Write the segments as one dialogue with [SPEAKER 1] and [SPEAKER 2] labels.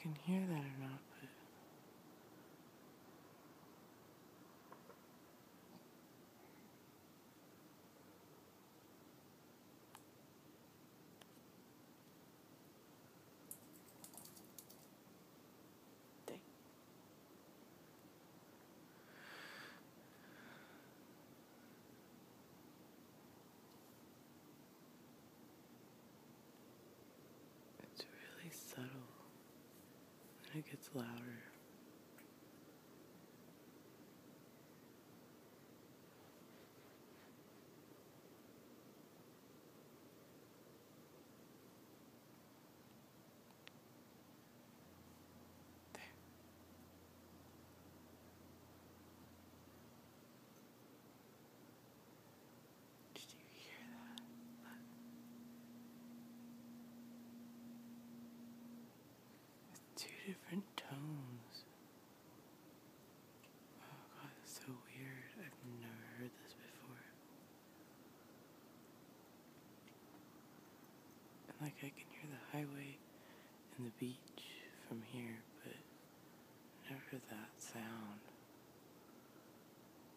[SPEAKER 1] can hear that or not, but dang. It's really subtle, and it gets louder. Did you hear that? It's two different tones. Oh god, it's so weird. I've never heard this before. And like I can hear the highway and the beach from here, but never that sound.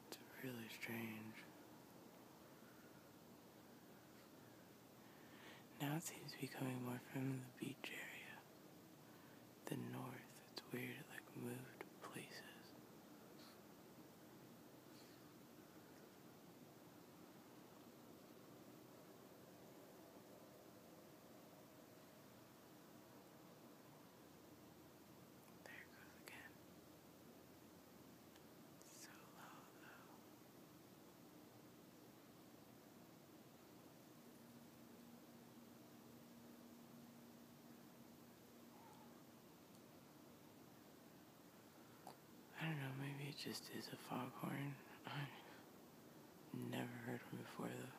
[SPEAKER 1] It's really strange. Now it seems to be coming more from the beach area. The north. It's weird, it like moved places. There it goes again. So low though. I don't know, maybe it just is a foghorn. I've never heard one before though.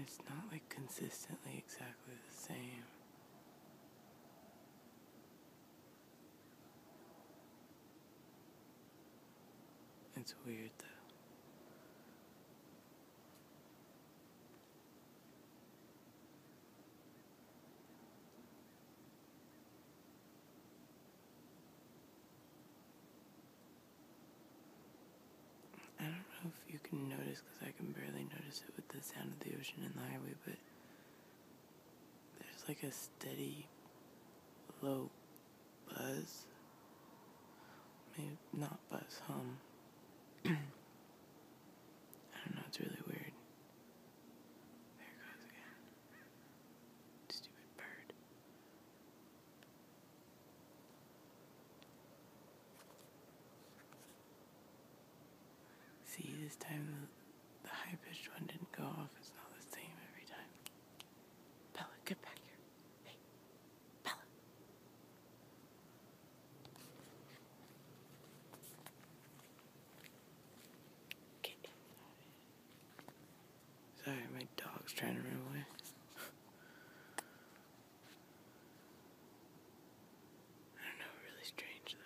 [SPEAKER 1] It's not like consistently exactly the same. It's weird though. I don't know if you can notice, because I can barely notice it with the sound of the ocean and the highway, but there's like a steady, low buzz. Maybe not buzz, hum. I don't know, it's really weird. There it goes again. Stupid bird. See, this time the high-pitched one didn't go off. It's not the same every time. Bella, get back here. Hey, Bella. Get inside. Sorry, my dog's trying to run away. I don't know, really strange though.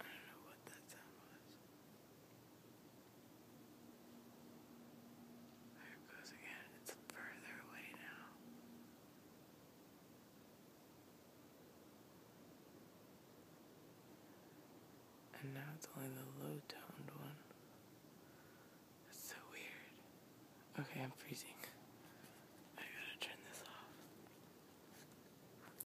[SPEAKER 1] I don't know what that sound was. There it goes again. It's further away now. And now it's only the low-toned one. That's so weird. Okay, I'm freezing.